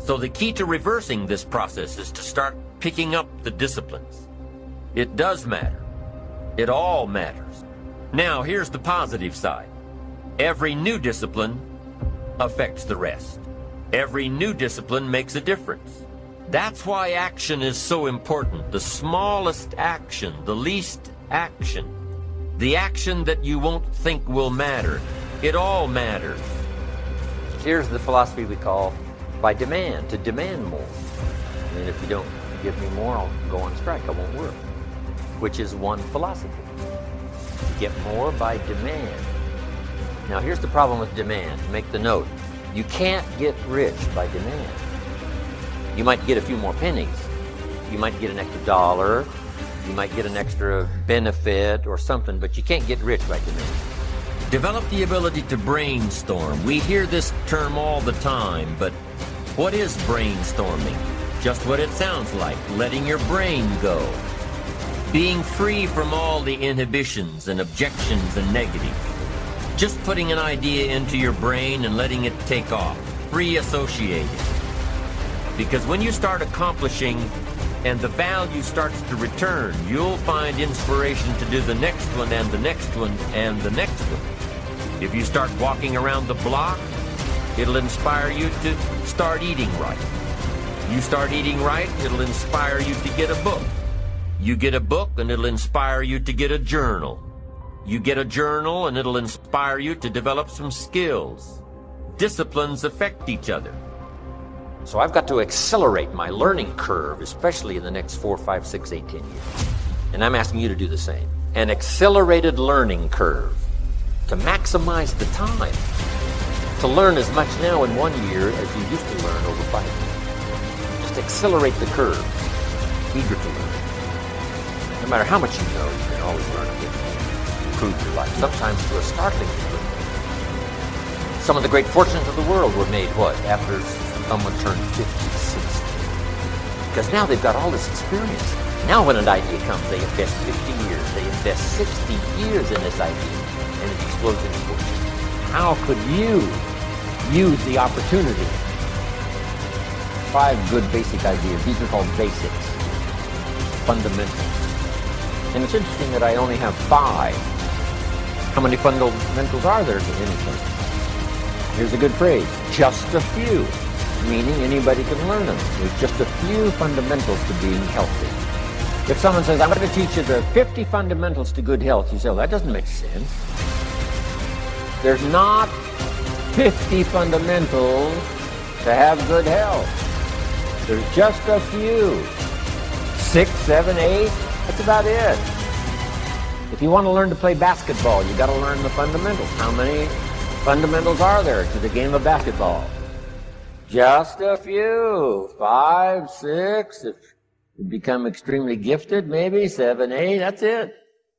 So the key to reversing this process is to start picking up the disciplines. It does matter. It all matters. Now, here's the positive side. Every new discipline affects the rest. Every new discipline makes a difference. That's why action is so important. The smallest action, the least action, the action that you won't think will matter. It all matters. Here's the philosophy we call by demand, to demand more. And if you don't give me more, I'll go on strike, I won't work. Which is one philosophy. You get more by demand. Now here's the problem with demand. Make the note. You can't get rich by demand. You might get a few more pennies. You might get an extra dollar. You might get an extra benefit or something, but you can't get rich by demand. Develop the ability to brainstorm. We hear this term all the time, but what is brainstorming? Just what it sounds like, letting your brain go. Being free from all the inhibitions and objections and negatives. Just putting an idea into your brain and letting it take off. Free associated. Because when you start accomplishing and the value starts to return, you'll find inspiration to do the next one and the next one and the next one. If you start walking around the block, it'll inspire you to start eating right. You start eating right, it'll inspire you to get a book. You get a book and it'll inspire you to get a journal. You get a journal and it'll inspire you to develop some skills. Disciplines affect each other. So I've got to accelerate my learning curve, especially in the next 4, 5, 6, 8, 10 years. And I'm asking you to do the same. An accelerated learning curve to maximize the time. To learn as much now in 1 year as you used to learn over 5 years. Just accelerate the curve. Eager to learn. No matter how much you know, you can always learn a bit more. Improve your life. Sometimes to a startling degree. Some of the great fortunes of the world were made, what? After someone turned 50, 60. Because now they've got all this experience. Now when an idea comes, they invest 50 years. They invest 60 years in this idea. And it explodes into fortune. How could you use the opportunity? 5 good basic ideas. These are called basics. Fundamentals. And it's interesting that I only have 5. How many fundamentals are there to anything? Here's a good phrase. Just a few. Meaning anybody can learn them. There's just a few fundamentals to being healthy. If someone says, I'm going to teach you the 50 fundamentals to good health, you say, well, that doesn't make sense. There's not 50 fundamentals to have good health. There's just a few. 6, 7, 8, that's about it. If you want to learn to play basketball, you got to learn the fundamentals. How many fundamentals are there to the game of basketball? Just a few. 5, 6. If you become extremely gifted, maybe 7, 8. That's it.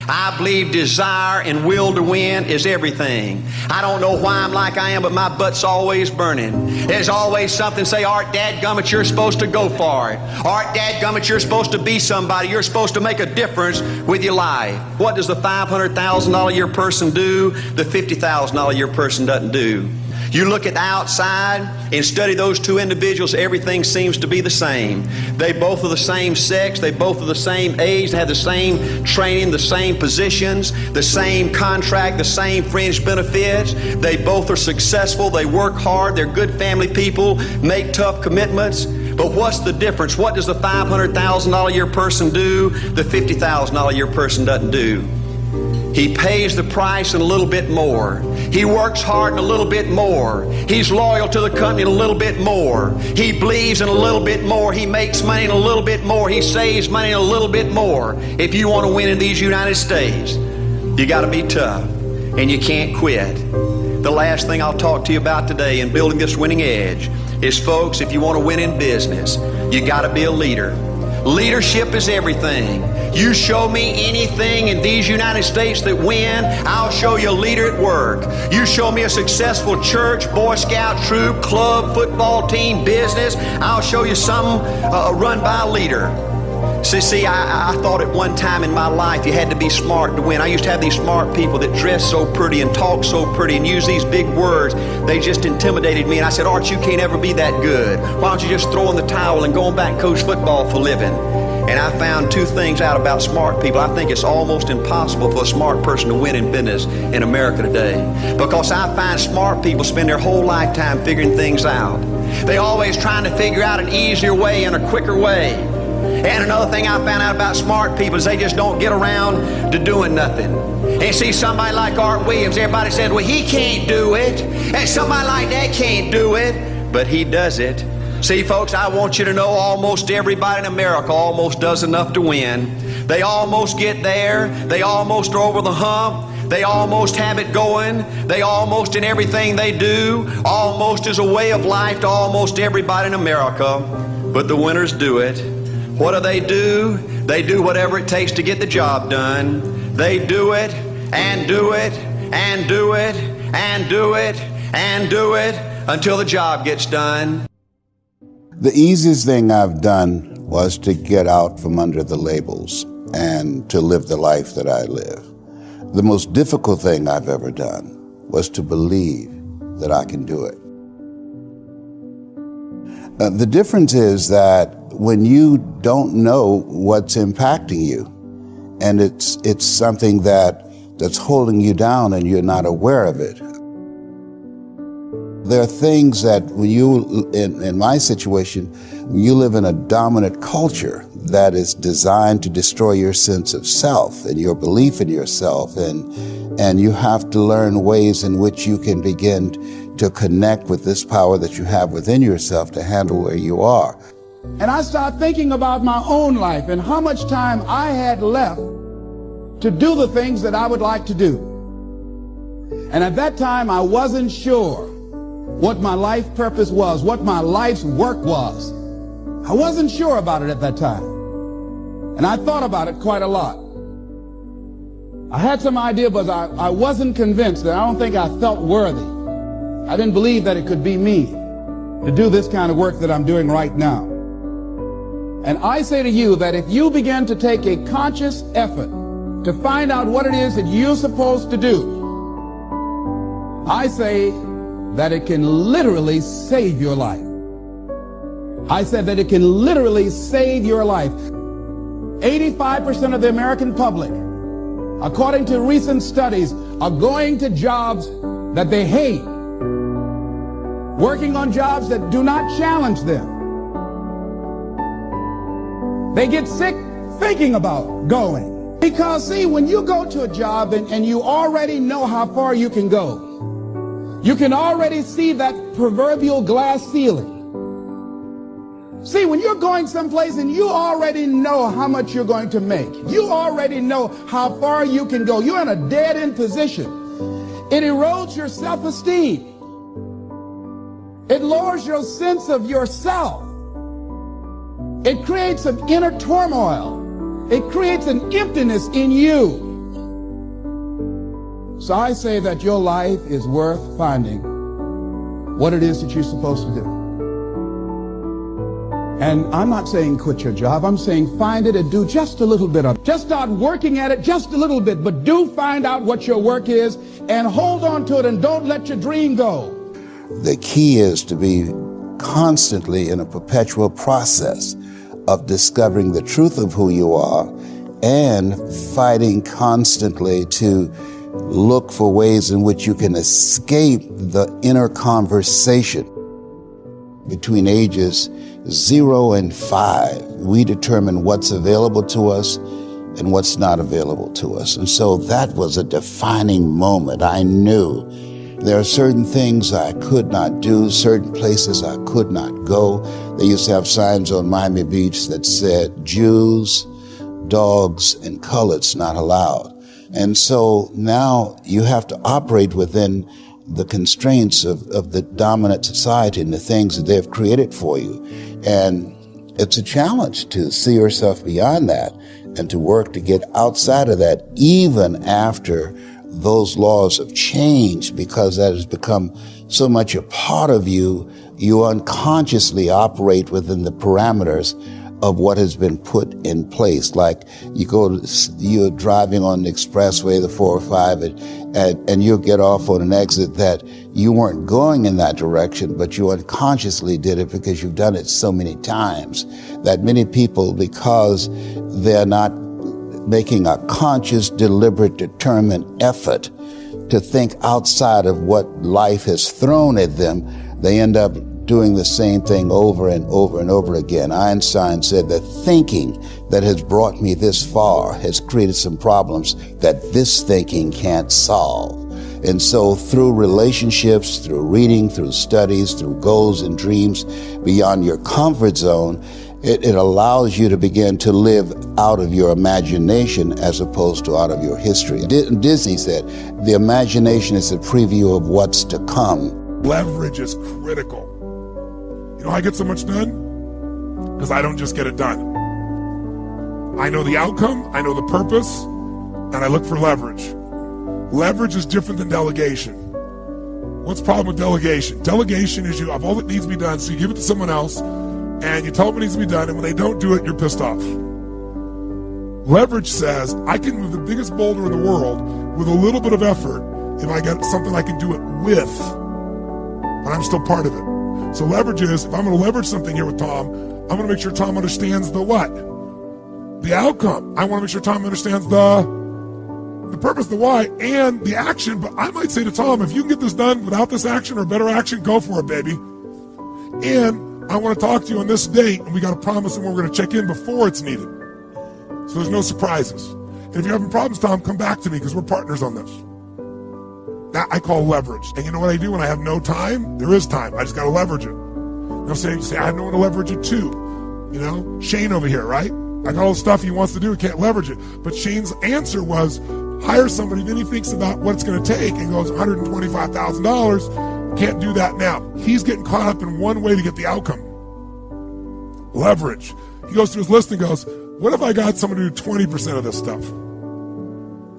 I believe desire and will to win is everything. I don't know why I'm like I am, but my butt's always burning. There's always something say, Art, dadgummit, you're supposed to go for it. Art, dadgummit, you're supposed to be somebody. You're supposed to make a difference with your life. What does the $500,000 a year person do? The $50,000 a year person doesn't do. You look at the outside and study those two individuals, everything seems to be the same. They both are the same sex, they both are the same age, they have the same training, the same positions, the same contract, the same fringe benefits. They both are successful, they work hard, they're good family people, make tough commitments. But what's the difference? What does the $500,000 a year person do? The $50,000 a year person doesn't do. He pays the price and a little bit more. He works hard and a little bit more. He's loyal to the company and a little bit more. He believes in a little bit more. He makes money and a little bit more. He saves money and a little bit more. If you want to win in these United States, you got to be tough and you can't quit. The last thing I'll talk to you about today in building this winning edge is, folks, if you want to win in business, you got to be a leader. Leadership is everything. You show me anything in these United States that win, I'll show you a leader at work. You show me a successful church, Boy Scout troop, club, football team, business, I'll show you something run by a leader. See, I thought at one time in my life you had to be smart to win. I used to have these smart people that dress so pretty and talk so pretty and use these big words. They just intimidated me. And I said, Art, you can't ever be that good. Why don't you just throw in the towel and go on back and coach football for a living? And I found two things out about smart people. I think it's almost impossible for a smart person to win in business in America today. Because I find smart people spend their whole lifetime figuring things out. They're always trying to figure out an easier way and a quicker way. And another thing I found out about smart people is they just don't get around to doing nothing. And see, somebody like Art Williams, everybody said, well, he can't do it. And somebody like that can't do it, but he does it. See, folks, I want you to know almost everybody in America almost does enough to win. They almost get there. They almost are over the hump. They almost have it going. They almost in everything they do. Almost is a way of life to almost everybody in America. But the winners do it. What do? They do whatever it takes to get the job done. They do it and do it and do it and do it and do it until the job gets done. The easiest thing I've done was to get out from under the labels and to live the life that I live. The most difficult thing I've ever done was to believe that I can do it. The difference is that when you don't know what's impacting you, and it's something that's holding you down and you're not aware of it. There are things that when you, in my situation, when you live in a dominant culture that is designed to destroy your sense of self and your belief in yourself, and you have to learn ways in which you can begin to connect with this power that you have within yourself to handle where you are. And I started thinking about my own life and how much time I had left to do the things that I would like to do. And at that time, I wasn't sure what my life purpose was, what my life's work was. I wasn't sure about it at that time. And I thought about it quite a lot. I had some idea, but I wasn't convinced, and I don't think I felt worthy. I didn't believe that it could be me to do this kind of work that I'm doing right now. And I say to you that if you begin to take a conscious effort to find out what it is that you're supposed to do, I say that it can literally save your life. I said that it can literally save your life. 85% of the American public, according to recent studies, are going to jobs that they hate, working on jobs that do not challenge them. They get sick thinking about going. Because, see, when you go to a job and you already know how far you can go, you can already see that proverbial glass ceiling. See, when you're going someplace and you already know how much you're going to make, you already know how far you can go, you're in a dead-end position. It erodes your self-esteem. It lowers your sense of yourself. It creates an inner turmoil. It creates an emptiness in you. So I say that your life is worth finding what it is that you're supposed to do. And I'm not saying quit your job. I'm saying find it and do just a little bit of it. Just start working at it just a little bit, but do find out what your work is and hold on to it and don't let your dream go. The key is to be constantly in a perpetual process of discovering the truth of who you are and fighting constantly to look for ways in which you can escape the inner conversation. Between ages 0 and 5, we determine what's available to us and what's not available to us. And so that was a defining moment. I knew there are certain things I could not do, certain places I could not go. They used to have signs on Miami Beach that said, Jews, dogs, and coloreds not allowed. And so now you have to operate within the constraints of the dominant society and the things that they've created for you. And it's a challenge to see yourself beyond that and to work to get outside of that, even after those laws have changed, because that has become so much a part of you. You unconsciously operate within the parameters of what has been put in place. Like you're driving on the expressway, the 405, and you'll get off on an exit that you weren't going in that direction, but you unconsciously did it because you've done it so many times that many people, because they're not making a conscious, deliberate, determined effort to think outside of what life has thrown at them, they end up doing the same thing over and over and over again. Einstein said that thinking that has brought me this far has created some problems that this thinking can't solve. And so through relationships, through reading, through studies, through goals and dreams beyond your comfort zone, it allows you to begin to live out of your imagination as opposed to out of your history. Disney said, the imagination is a preview of what's to come. Leverage is critical. You know how I get so much done? Because I don't just get it done. I know the outcome, I know the purpose, and I look for leverage. Leverage is different than delegation. What's the problem with delegation? Delegation is you have all that needs to be done, so you give it to someone else, and you tell them what needs to be done, and when they don't do it, you're pissed off. Leverage says, I can move the biggest boulder in the world with a little bit of effort if I get something I can do it with, but I'm still part of it. So leverage is, if I'm going to leverage something here with Tom, I'm going to make sure Tom understands the what? The outcome. I want to make sure Tom understands the purpose, the why, and the action. But I might say to Tom, if you can get this done without this action or better action, go for it, baby. And I want to talk to you on this date, and we got a promise, and we're going to check in before it's needed. So there's no surprises. And if you're having problems, Tom, come back to me because we're partners on this. That I call leverage. And you know what I do when I have no time? There is time. I just got to leverage it. Now say I have no one to leverage it to. You know, Shane over here, right? I got all the stuff he wants to do, can't leverage it. But Shane's answer was hire somebody, then he thinks about what it's going to take and goes $125,000. Can't do that now. He's getting caught up in one way to get the outcome. Leverage. He goes through his list and goes, what if I got someone to do 20% of this stuff?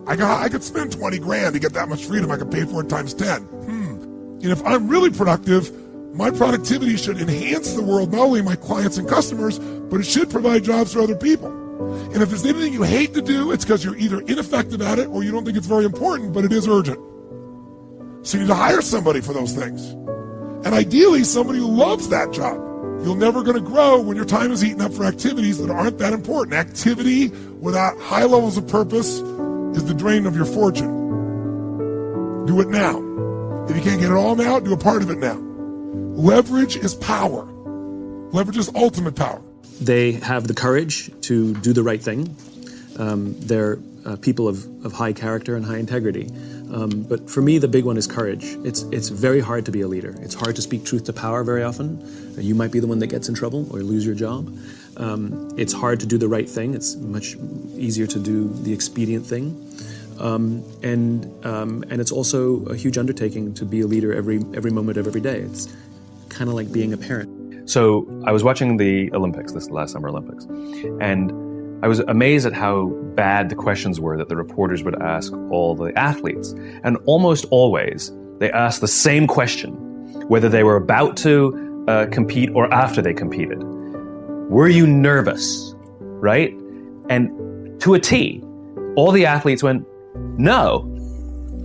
I could spend 20 grand to get that much freedom. I could pay for it times 10. And if I'm really productive, my productivity should enhance the world, not only my clients and customers, but it should provide jobs for other people. And if there's anything you hate to do, it's because you're either ineffective at it or you don't think it's very important, but it is urgent. So you need to hire somebody for those things. And ideally, somebody who loves that job. You're never going to grow when your time is eaten up for activities that aren't that important. Activity without high levels of purpose is the drain of your fortune. Do it now. If you can't get it all now, do a part of it now. Leverage is power. Leverage is ultimate power. They have the courage to do the right thing. They're people of high character and high integrity. But for me, the big one is courage. It's very hard to be a leader. It's hard to speak truth to power very often. You might be the one that gets in trouble or lose your job. It's hard to do the right thing. It's much easier to do the expedient thing. And it's also a huge undertaking to be a leader every moment of every day. It's kind of like being a parent. So I was watching the Olympics, this last Summer Olympics, and I was amazed at how bad the questions were that the reporters would ask all the athletes. And almost always, they asked the same question, whether they were about to compete or after they competed. Were you nervous, right? And to a T, all the athletes went, no,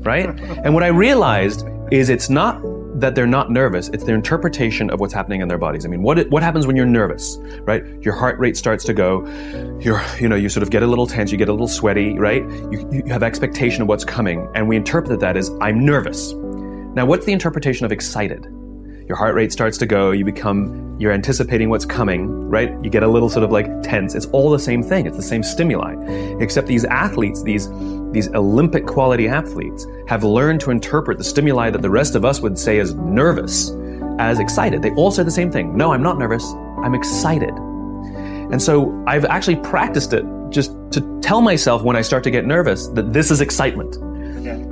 right? And what I realized is it's not that they're not nervous, it's their interpretation of what's happening in their bodies. I mean, what happens when you're nervous, right? Your heart rate starts to go, you sort of get a little tense, you get a little sweaty, right? You have expectation of what's coming, and we interpret that as, I'm nervous. Now, what's the interpretation of excited? Your heart rate starts to go, you're anticipating what's coming, right? You get a little sort of like tense. It's all the same thing, it's the same stimuli. Except these athletes, these Olympic quality athletes have learned to interpret the stimuli that the rest of us would say is nervous as excited. They all say the same thing. No, I'm not nervous, I'm excited. And so I've actually practiced it just to tell myself when I start to get nervous that this is excitement.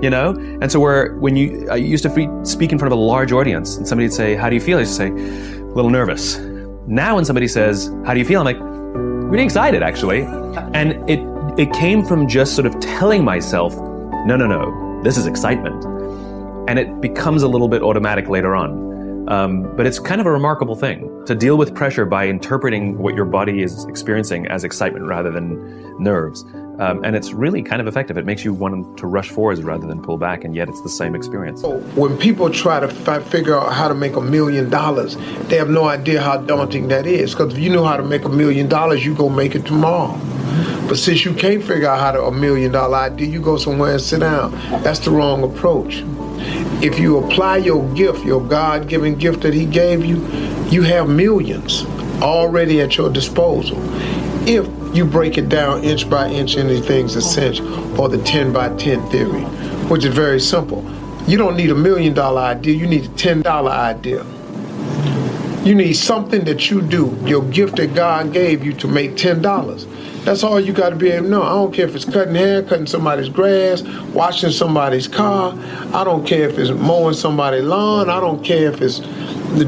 You know? And so I used to speak in front of a large audience and somebody would say, how do you feel? I used to say, a little nervous. Now when somebody says, how do you feel? I'm like, really excited actually. And it came from just sort of telling myself, no, this is excitement. And it becomes a little bit automatic later on. But it's kind of a remarkable thing to deal with pressure by interpreting what your body is experiencing as excitement rather than nerves. And it's really kind of effective. It makes you want to rush forwards rather than pull back, and yet it's the same experience. When people try to figure out how to make $1 million, they have no idea how daunting that is. Because if you knew how to make $1 million, you go make it tomorrow. But since you can't figure out how to $1 million idea, you go somewhere and sit down. That's the wrong approach. If you apply your gift, your God-given gift that he gave you, you have millions already at your disposal. If you break it down inch by inch into things essential, or the 10 by 10 theory, which is very simple. You don't need $1 million idea, you need a $10 idea. You need something that you do, your gift that God gave you, to make $10. That's all you got to be able to know. I don't care if it's cutting hair, cutting somebody's grass, washing somebody's car. I don't care if it's mowing somebody's lawn. I don't care if it's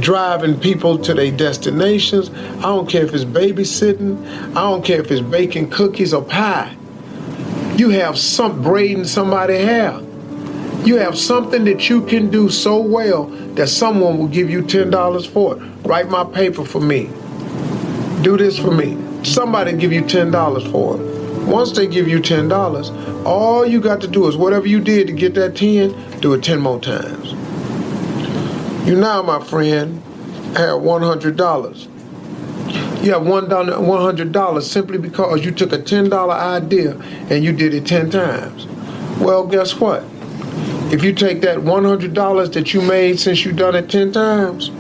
driving people to their destinations. I don't care if it's babysitting. I don't care if it's baking cookies or pie. You have braiding somebody's hair. You have something that you can do so well that someone will give you $10 for it. Write my paper for me. Do this for me. Somebody give you $10 for it. Once they give you $10, all you got to do is whatever you did to get that 10, do it 10 more times. You now, my friend, have $100. You have $100 simply because you took a $10 idea and you did it 10 times. Well, guess what? If you take that $100 that you made since you done it 10 times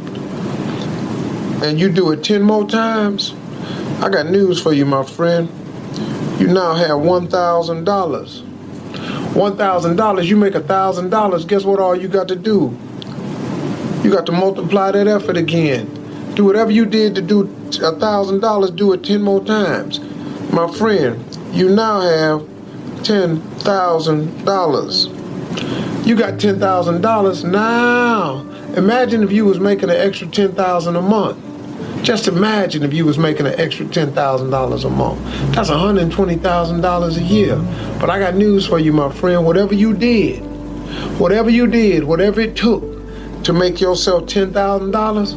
and you do it 10 more times, I got news for you, my friend. You now have $1,000. $1,000, you make $1,000, guess what all you got to do? You got to multiply that effort again. Do whatever you did to do $1,000, do it 10 more times. My friend, you now have $10,000. You got $10,000 now. Imagine if you was making an extra $10,000 a month. Just imagine if you was making an extra $10,000 a month. That's $120,000 a year. But I got news for you, my friend. Whatever you did, whatever it took to make yourself $10,000,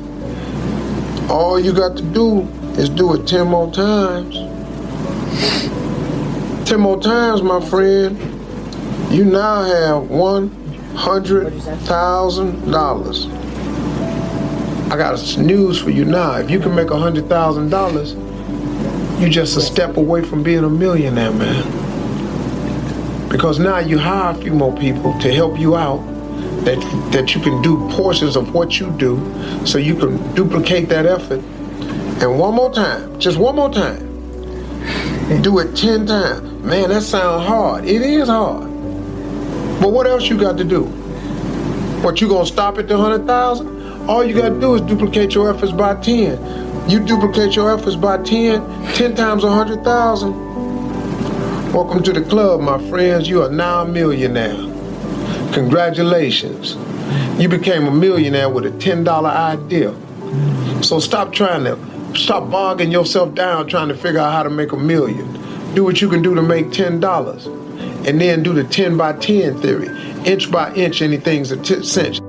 all you got to do is do it 10 more times. 10 more times, my friend. You now have $100,000. I got news for you now. If you can make $100,000, you're just a step away from being a millionaire, man. Because now you hire a few more people to help you out, that you can do portions of what you do, so you can duplicate that effort. And one more time, just one more time, do it 10 times. Man, that sounds hard. It is hard. But what else you got to do? What, you gonna stop at the 100,000? All you gotta do is duplicate your efforts by 10. You duplicate your efforts by 10 times 100,000. Welcome to the club, my friends. You are now a millionaire. Congratulations. You became a millionaire with a $10 idea. So stop bogging yourself down trying to figure out how to make $1 million. Do what you can do to make $10. And then do the 10 by 10 theory. Inch by inch, anything's essential.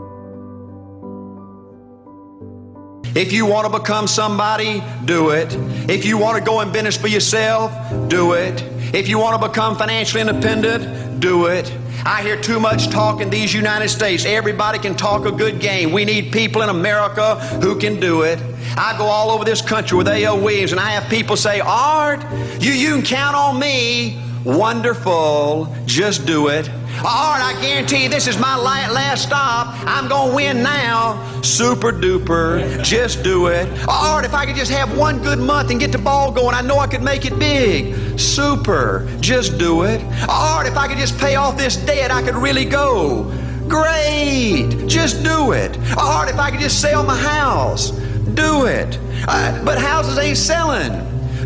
If you want to become somebody, do it. If you want to go in business for yourself, do it. If you want to become financially independent, do it. I hear too much talk in these United States. Everybody can talk a good game. We need people in America who can do it. I go all over this country with A.L. Williams, and I have people say, Art, you can count on me. Wonderful. Just do it. Art, I guarantee you this is my last stop. I'm going to win now. Super duper. Just do it. Art, if I could just have one good month and get the ball going, I know I could make it big. Super. Just do it. Art, if I could just pay off this debt, I could really go. Great. Just do it. Art, if I could just sell my house. Do it. But houses ain't selling.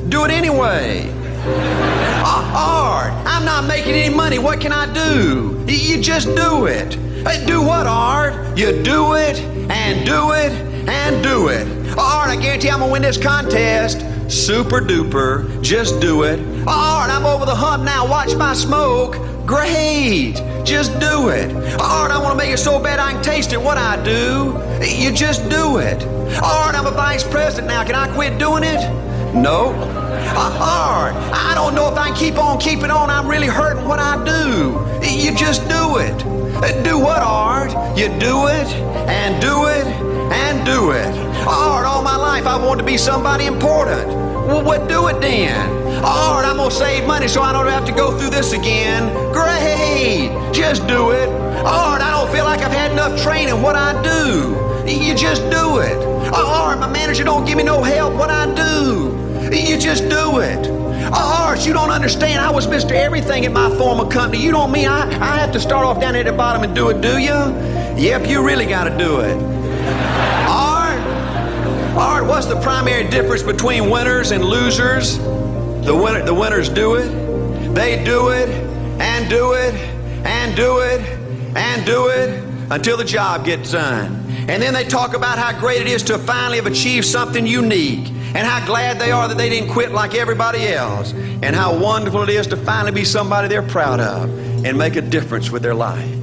Do it anyway. Art, I'm not making any money. What can I do? You just do it. Do what, Art? You do it and do it and do it. Art, I guarantee I'm gonna win this contest. Super duper. Just do it. Art, I'm over the hump now. Watch my smoke. Great. Just do it. Art, I want to make it so bad I can taste it. What I do, you just do it. Art, I'm a vice president now. Can I quit doing it? No. Art, I don't know if I can keep on keeping on. I'm really hurting. What I do, you just do it. Do what, Art? You do it and do it and do it. Art, all my life I wanted to be somebody important. Well, what do it then? Art, I'm gonna save money so I don't have to go through this again. Great, just do it. Art, I don't feel like I've had enough training. What I do, you just do it. Art, my manager don't give me no help. What I do, you just do it. Art, you don't understand. I was Mr. Everything at my former company. You don't mean I have to start off down at the bottom and do it, do you? Yep, you really got to do it. Art, what's the primary difference between winners and losers? The winners do it. They do it and do it and do it and do it until the job gets done. And then they talk about how great it is to finally have achieved something unique, and how glad they are that they didn't quit like everybody else, and how wonderful it is to finally be somebody they're proud of and make a difference with their life.